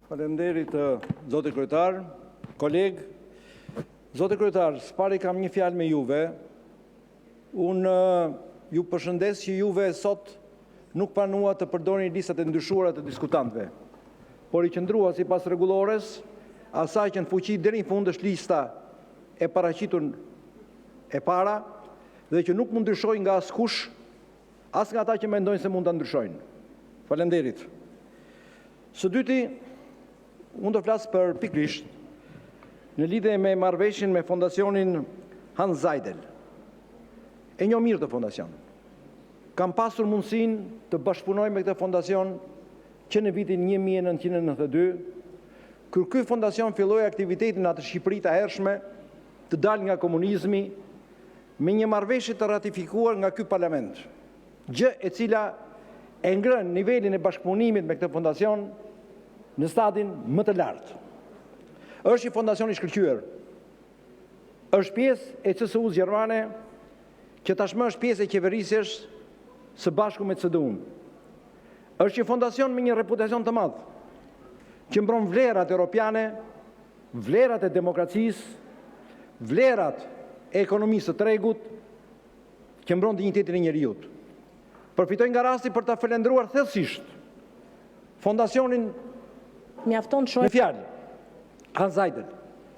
Faleminderit zoti kryetar, koleg. Zoti kryetar, s'pari kam një fjalë me juve. Unë ju përshëndes që juve sot nuk planua të përdorni listat e ndryshuara të diskutantëve, por i qëndrua sipas rregullores asaj që në fuqi deri në fund është lista e paraqitur e para dhe që nuk mund ndryshojë nga askush, as nga ata që mendojnë se mund ta ndryshojnë. Faleminderit. Së dyti, unë do flas për pikërisht në lidhje me marrëveshjen me fondacionin Hans Seidel. E njoh mirë të fondacion. Kam pasur mundësinë të bashkëpunoj me këtë fondacion që në vitin 1992, kur ky fondacion filloi aktivitetin atë Shqipëri të hershme, të dalë nga komunizmi, me një marrëveshje të ratifikuar nga ky parlament, gjë e cila e ngrën nivelin e bashkëpunimit me këtë fondacion në stadin më të lartë. Është një fondacion i shkëlqyer. Është pjesë e CSU gjermane, që tashmë është pjesë e qeverisjes së bashku me CDU-n. Është një fondacion me një reputacion të madh, që mbron vlerat europiane, vlerat e demokracisë, vlerat e ekonomisë së tregut, që mbron dinjitetin e njerëzit. Përfitoj nga rasti për ta falendëruar thellësisht fondacionin në fjalë Hans Seidel,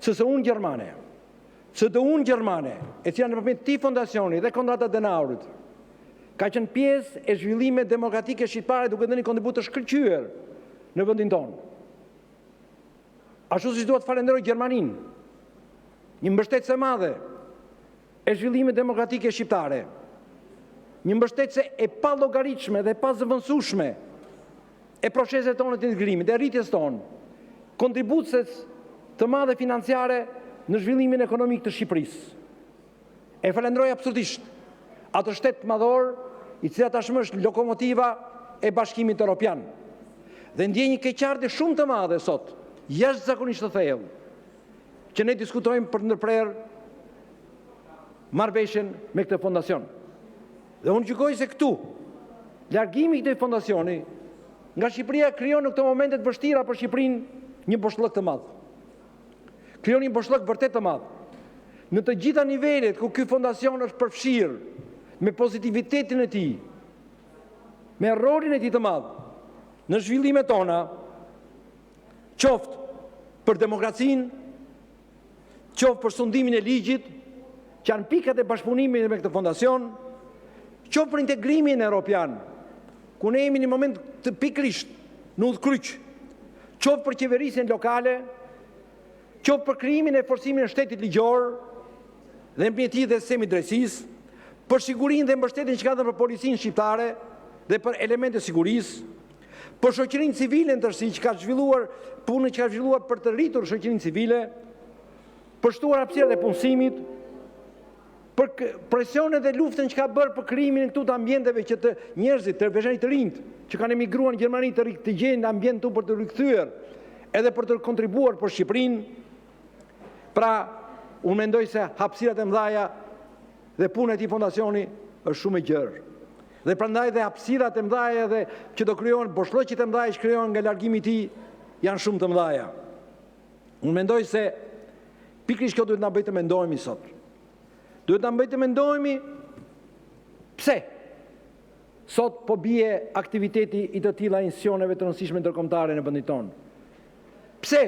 CSU-n gjermane, CDU-n gjermane, e cila në përmjet këtij fondacioni dhe Konrad Adenauerit ka qenë pjesë e zhvillimit demokratike shqiptare duke dhënë kontribut të shkëlqyer në vendin tonë. Ashtu siç duhet falenderoj Gjermaninë, një mbështetëse e madhe e zhvillimit demokratike shqiptare, një mbështetëse e pa llogaritshme dhe pa zëvendësueshme e proceset tonë të integrimit, e rritjes tonë, kontribuces të madhe financiare në zhvillimin ekonomik të Shqipërisë. E falenderoj absolutisht atë shtet madhor, i cili tashmë është lokomotiva e Bashkimit Evropian. Dhe ndjej një keqardhje shumë të madhe sot, jashtëzakonisht të thellë, që ne diskutojmë për ndërprerë marrëveshjen me këtë fondacion. Dhe unë gjykoj se këtu, largimi i këtij fondacioni nga Shqipëria krijon në këto momente të vështira për Shqipërinë një boshllëk të madh. Krijon një boshllëk vërtet të madh. Në të gjitha nivelet ku ky fondacion është përfshirë me pozitivitetin e tij, me rolin e tij të madh në zhvillimet tona, qoftë për demokracinë, qoftë për sundimin e ligjit, që janë pikat e bashkëpunimit me këtë fondacion, qoftë për integrimin evropian, ku ne jemi në moment të pikërisht në udhkryq, qoftë për qeverisjen lokale, qoftë për krijimin e forcimin e shtetit ligjor dhe mbrojtje dhe sistemi drejtësisë, për sigurinë dhe mbështetjen që ka dhënë për policinë shqiptare dhe për elemente sigurisë, për shoqërinë civile ndërsi që ka zhvilluar punën që ka zhvilluar për të rritur shoqërinë civile, për shtuar hapësirët e punësimit, për presionet dhe luftën që ka bërë për krijimin e këtu të ambienteve që të njerëzit, të veçanërisht të rinjt, që kanë emigruar në Gjermani të gjejnë ambient këtu për të rikthyer, edhe për të kontribuar për Shqipërinë. Pra, unë mendoj se hapësirat e mëdha dhe puna e këtij fondacioni është shumë e gjerë. Dhe prandaj dhe hapësirat e mëdha dhe që do krijohen, boshllëqit e mëdha që krijohen nga largimi i tij janë shumë të mëdha. Unë mendoj se pikërisht kjo duhet na bëjë të mendojmë sot. Duhet na bëjë të mendojmë pse sot po bie aktiviteti i të tilla institucioneve të rëndësishme ndërkombëtare në vendin tonë. Pse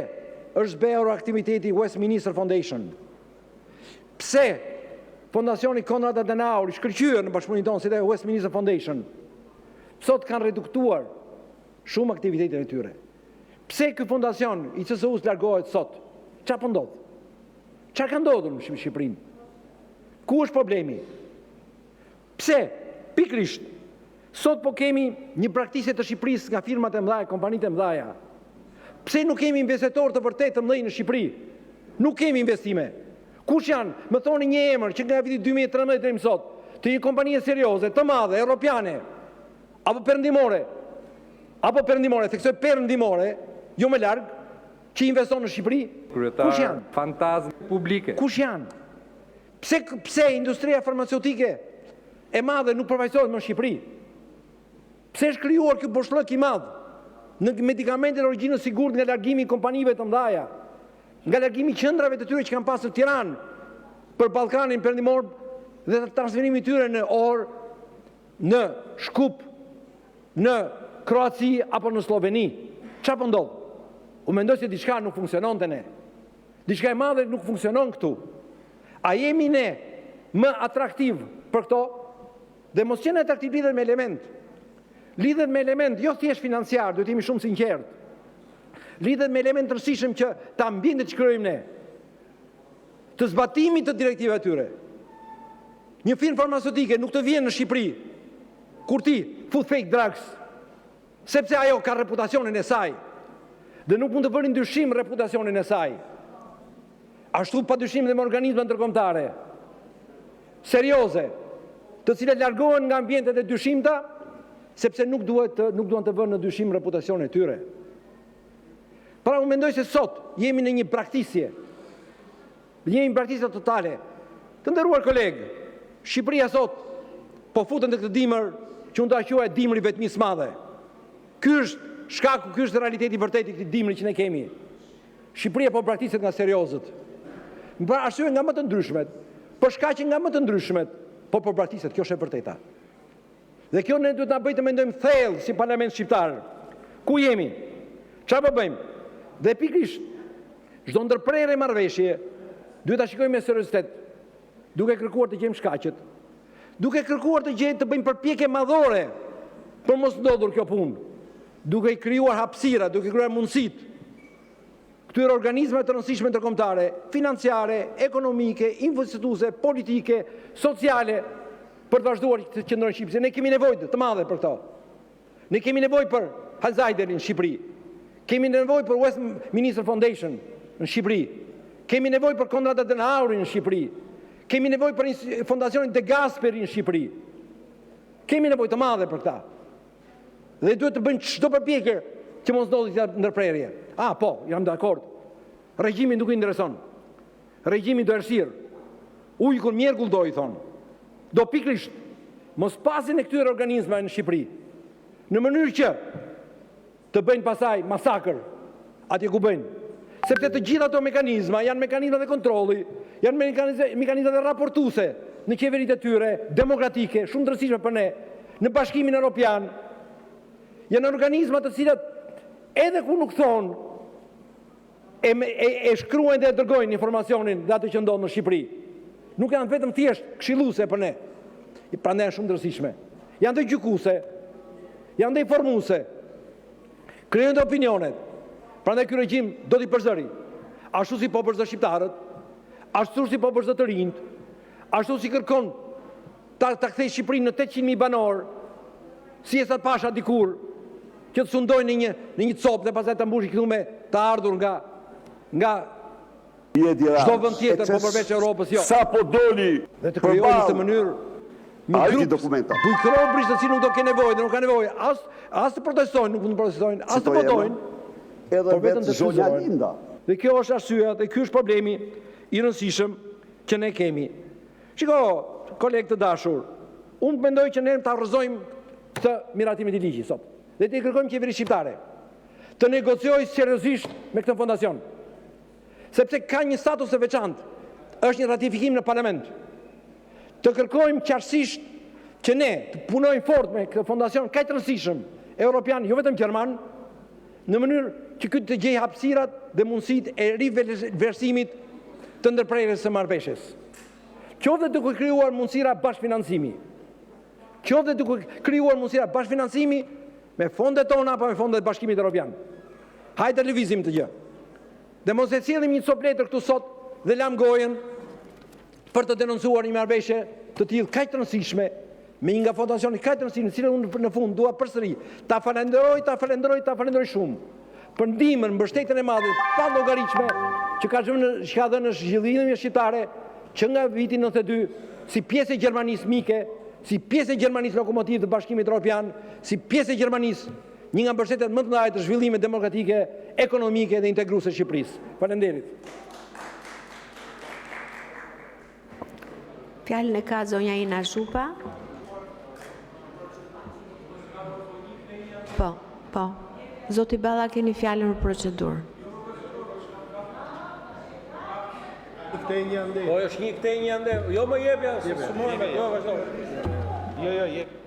është zbehur aktiviteti Westminster Foundation? Pse fondacioni Konrad Adenauer i shkëlqyer në bashkëpunimin tonë si dhe Westminster Foundation sot kanë reduktuar shumë aktivitetet e tyre? Pse ky fondacion i CSU-s largohet sot? Çfarë po ndodh? Çfarë ka ndodhur në Shqipërinë? Ku është problemi? Pse pikërisht sot po kemi një braktisje të Shqipërisë nga firmat e mëdha, kompanitë e mëdha? Pse nuk kemi investitorë të vërtetë të mëdhenj në Shqipëri? Nuk kemi investime. Kush janë? Më thoni një emër që nga viti 2013 deri më sot, të një kompanie serioze, të madhe, europiane, apo perëndimore, theksoj perëndimore, jo më larg, që investon në Shqipëri? Kush janë? Fantazme publike. Kush janë? Pse industria farmaceutike e madhe nuk përfaqësohet më në Shqipëri? Pse është krijuar ky boshllëk i madh në medikamentet origjinës sigurt nga largimi i kompanive të mëdha, nga largimi i qendrave të tyre që kanë pasur Tiranë për Ballkanin Perëndimor dhe transferimi i tyre në Orë, në Shkup, në Kroaci apo në Sloveni. Çfarë po ndodh? U mendoj se diçka nuk funksionon te ne. Diçka e madhe nuk funksionon këtu. A jemi ne më atraktiv për këto? Dhe mos qenë atraktiv lidhet me element. Lidhet me element jo thjesht financiar, duhet jemi shumë sinqert. Lidhet me element të rëndësishëm që ta ambientit që krijojmë ne. Të zbatimit të direktivave tyre. Një firmë farmaceutike nuk të vjen në Shqipëri kur ti fut fake drugs, sepse ajo ka reputacionin e saj dhe nuk mund të bëni ndryshim reputacionin e saj. Ashtu pa dyshim dhe me organizma ndërkombëtare serioze, të cilat largohen nga ambientet e dyshimta, sepse nuk duan të vënë në dyshim reputacionin e tyre. Pra unë mendoj se sot jemi në një braktisje. Jemi në braktisje totale. Të nderuar kolegë, Shqipëria sot po futen në këtë dimër që unë ta quaj dimri vetmis madhe. Ky është shkaku, ky është realiteti vërtet i këtij dimri që ne kemi. Shqipëria po braktiset nga seriozët. Për arsye nga më të ndryshmet, për shkaqe nga më të ndryshmet, po braktiset, kjo është e vërteta. Dhe kjo ne duhet na bëjë të mendojmë thellë si Parlament shqiptar. Ku jemi? Çfarë po bëjmë? Dhe pikërisht çdo ndërprerje marrëveshje duhet ta shikojmë me seriozitet, duke kërkuar të gjejmë shkaqet, duke kërkuar të bëjmë përpjekje madhore për mos ndodhur kjo punë, duke i krijuar hapësira, duke krijuar mundësitë këtyre organizmave të rëndësishme ndërkombëtare, financiare, ekonomike, investituese, politike, sociale, për të vazhduar të qëndrojnë Shqipëri. Ne kemi nevojë të madhe për këto. Ne kemi nevojë për Hallzajderin në Shqipëri. Kemi nevojë për Westminster Foundation në Shqipëri. Kemi nevojë për Konrad Adenauerin në Shqipëri. Kemi nevojë për Fondacionin De Gasperi në Shqipëri. Kemi nevojë të madhe për këta. Dhe duhet të bëjmë çdo përpjekje që mos ndodhi këtë ndërprerje. Po, jam dakord. Regjimin nuk i intereson. Regjimi do errësirë. Ujkun mjerkull do i thonë. Do pikërisht mos pasin e këtyre organizmave në Shqipëri, në mënyrë që të bëjnë pasaj masakër atje ku bëjnë. Sepse të gjitha ato mekanizma janë mekanizma dhe kontrolli, janë mekanizma dhe raportuese në qeveritë e tyre, demokratike, shumë të rëndësishme për ne, në Bashkimin Evropian. Janë organizma të cilat edhe ku nuk thonë, e shkruajnë dhe dërgojnë informacionin dhe atë që ndodh në Shqipëri. Nuk janë vetëm thjesht këshilluese për ne, prandaj janë shumë të rëndësishme. Janë të gjykuese, janë të informuese, krijojnë të opinionet. Prandaj ky regjim do t'i përzëri. Ashtu si po përzë shqiptarët, ashtu si po përzë të rinjt, ashtu si kërkon ta kthejë Shqipërinë në 800.000 banor, si Esat Pasha dikur, që të sundojnë në një copë dhe pastaj ta mbushi këtu me të ardhur nga çdo vend tjetër, po përveç Europës, jo. Sa po doli dhe të krijojë në këtë mënyrë një grup bujkrobrish të cilë nuk do ke nevojë, dhe nuk ka nevojë as të protestojnë, nuk mund të protestojnë, as të votojnë, edhe vetë zonja Linda. Dhe kjo është arsyeja, dhe ky është problemi i rëndësishëm që ne kemi. Shiko, kolegë të dashur, unë mendoj që ne ta rrëzojmë këtë miratimin e ligjit sot. Dhe të kërkojmë qeverisë shqiptare të negociojë seriozisht me këtë fondacion. Sepse ka një status të veçantë, është një ratifikim në parlament. Të kërkojmë qartësisht që ne të punojmë fort me këtë fondacion kaq të rëndësishëm evropian, jo vetëm gjerman, në mënyrë që ky të gjejë hapësirat dhe mundësitë e riversimit të ndërprerjes së marrëveshjes. Qoftë duke krijuar mundësira bashkëfinancimi. Qoftë duke krijuar mundësira bashkëfinancimi me fondet tona apo me fondet e Bashkimit Evropian. Hajde të lëvizim të gjë. Dhe mos e cillim një copë letër këtu sot dhe lam gojen për të denoncuar një marrëveshje të tillë kaq të rëndësishme me një nga fondacioni kaq të rëndësishëm, cilën unë në fund dua përsëri ta falenderoj shumë për ndihmën, mbështetjen e madhe pa llogaritshme që ka dhënë në zhvillimin shqiptare që nga viti 92 si pjesë e Gjermanisë mike, si pjesë e Gjermanisë lokomotivë të Bashkimit Evropian, si pjesë e Gjermanisë, një nga mbështetjet më të mëdha të zhvillimit demokratike, ekonomike dhe integruese të Shqipërisë. Faleminderit. Fjalën e ka zonja Ina Zhupa. Po. Zoti Balla, keni fjalën për procedurë. Po është një këtej një ande. Jo më jepja, jo vazhdo. Jo, jep.